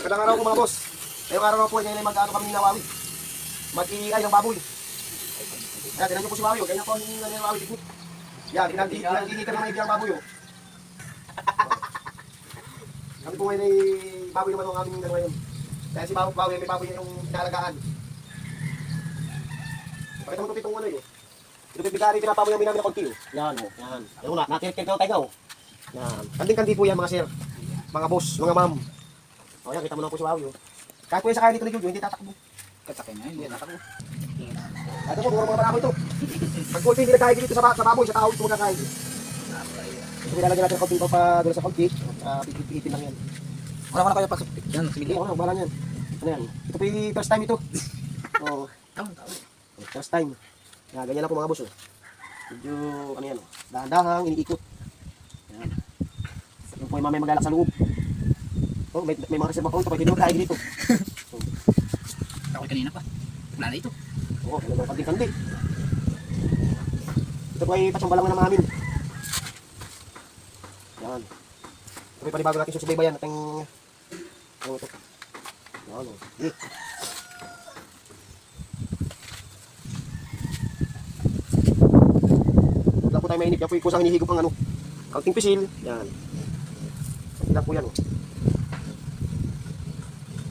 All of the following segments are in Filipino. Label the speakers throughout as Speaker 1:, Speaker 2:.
Speaker 1: Kadang araw ko mga boss. Ngayong araw na po ay mag-ano kami ni Nawawi. Mag-iay ng baboy. Kaya tinan nyo po si Wawi. Ganyan po ang Nawawi technique. Yan, pinagigit kami ng ibiyang baboy. Kami po ngayon ay baboy naman ang aming ngayon. Kaya si Wawi may baboy yung inaalagaan. Pakita mo itong ano yun. Ito bigari pinapaboy namin ng konti. Yan o. Yan. Ayun na. Natirikil kayo tayo. Yan. Kanding-kandi po yan mga sir. Mga boss, mga ma'am. O yan, kita mo na po si Wawi. Kahit po yung sakay dito ni Jojo, hindi tatakbo.
Speaker 2: Katakay na, hindi tatakbo.
Speaker 1: Ito po, puro mga baboy ito. Pag po ito hindi nagkahigil dito sa baboy, sa tao ito magkakahigil. Ito pinalagyan natin ng konti pa doon sa konti. Pipitin lang yan.
Speaker 2: Wala ko na kayo pasok. Yan, simili.
Speaker 1: Oo, bahala yan. Ano yan? Ito po yung first time ito. Oo. First time. Yan, ganyan lang po mga boss. Medyo, ano yan, dahan-dahang, iniikot. Yan. Yung po yung mamaya maglalak sa loob. Oh, may mga reserva po ito, pwede nyo kahigil dito.
Speaker 2: Ako kanina pa. Wala na ito.
Speaker 1: Oo, talagang kandi-kandi. Ito po ay patsamba lang na namin. Yan. Ito po yung panibago natin susubaybayan natin. Ano ito? Yan o. Eh. Huwag lang po tayo mainip. Yan po yung kusang hinihigop ang ano. Counting pisil. Yan. Hindi po yan o.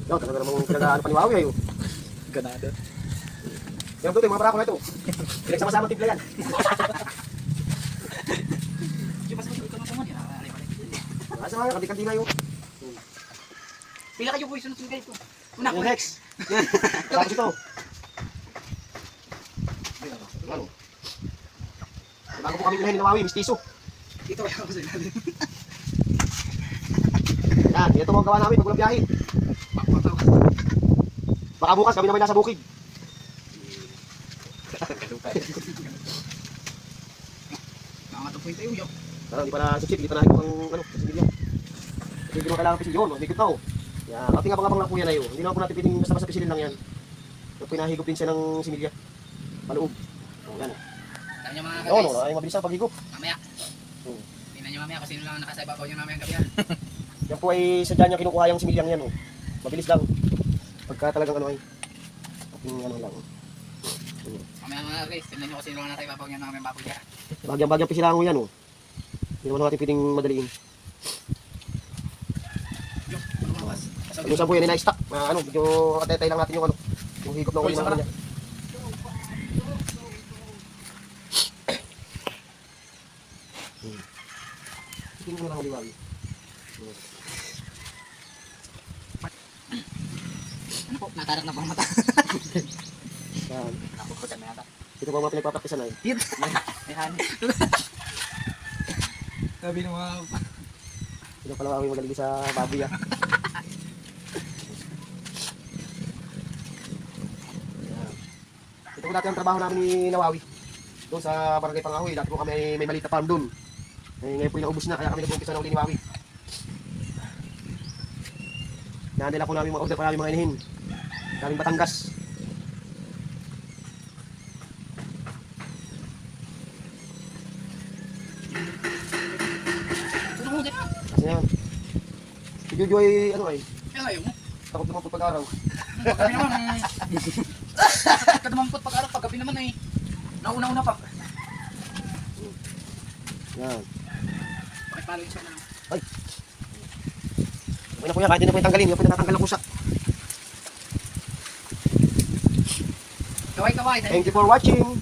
Speaker 1: Yan, talaga namang pinag-ano pa ni Wawi ayo.
Speaker 2: Ganado.
Speaker 1: Yan po ito, yung mga barako na ito. Pinagsama-sama tipla yan.
Speaker 2: Yung mas ito na tuman.
Speaker 1: Asa mga kanti-kanti na yun.
Speaker 2: Pila kayo po yung sunod-sunod kayo ito. Una ko.
Speaker 1: Next. Tapos ito. Ano? Bago po kami unahin ni Nawawi, mistiso.
Speaker 2: Ito kaya ako sa ilalim.
Speaker 1: Yan, ito mga gawa namin pag walang biyahe. Baka bukas kami naman nasa bukid.
Speaker 2: Nangatong po yung tayo yun.
Speaker 1: Parang hindi pa na sipsip, hindi pa nahigop ang ano, similya. Kasi hindi mo kailangan pisil yun, hindi ko tao. Yan, ating abang-abang lang po yan na yun. Hindi naman po natin piling basta-basta pisilin lang yan. Pag pinahigop din siya ng similya. Maloob. Yan.
Speaker 2: Tama niyo mga
Speaker 1: Oo,
Speaker 2: guys.
Speaker 1: ay mabilis ang paghigop.
Speaker 2: Mamaya. Tingnan niyo mamaya kung sino lang nakasababaw niyo mamaya ang gabi yan.
Speaker 1: Yan po ay sadya niya kinukuha yung similyang yan. Oh. Mabilis lang. Pagka talagang ano ay ating ano lang.
Speaker 2: Mamaya mga guys, tingnan niyo kung sino lang nakasababaw niyo mamaya ang baboy yan.
Speaker 1: Bagyang-bagyang pisilango yan. Oh. Hindi naman natin pwedeng madaliin.
Speaker 2: Yo, ano mga boss?
Speaker 1: Yung sa buhay na na-stack, ano, medyo katetay lang natin yung ano, yung higop na uli ng ano niya. Tingnan mo lang ang liwagi.
Speaker 2: Ano po, natarak na po ang mata.
Speaker 1: Yan.
Speaker 2: Napuputan na yata.
Speaker 1: Ito pa mga pinagpapraktisan ay.
Speaker 2: Yun. May hani. Sabi ng mga...
Speaker 1: Ito pala kami magaling sa baboy ah. Yan. Ito po dati ang trabaho namin ni Nawawi. Doon sa Barangay Pangahoy. Dati po kami may maliit na farm doon. Ngayon po inaubos na kaya kami nag-umpisa na uli ni Wawi. Nahandila po namin mga order pa namin mga inahin. Daming Batangas. Kasi yan. Si Jojo ay ano ay,
Speaker 2: Kaya ngayon mo.
Speaker 1: takot naman po pag-araw.
Speaker 2: Paggabi naman. Kadampot pag-araw, paggabi naman eh. Nauna-una pa.
Speaker 1: Yan.
Speaker 2: Bakit palo yung sana?
Speaker 1: Ay. Okay na po yan, kahit hindi na po yung tanggalin. Yan po yung natatanggal ang kusak.
Speaker 2: Kaway-kaway.
Speaker 1: Thank you for watching.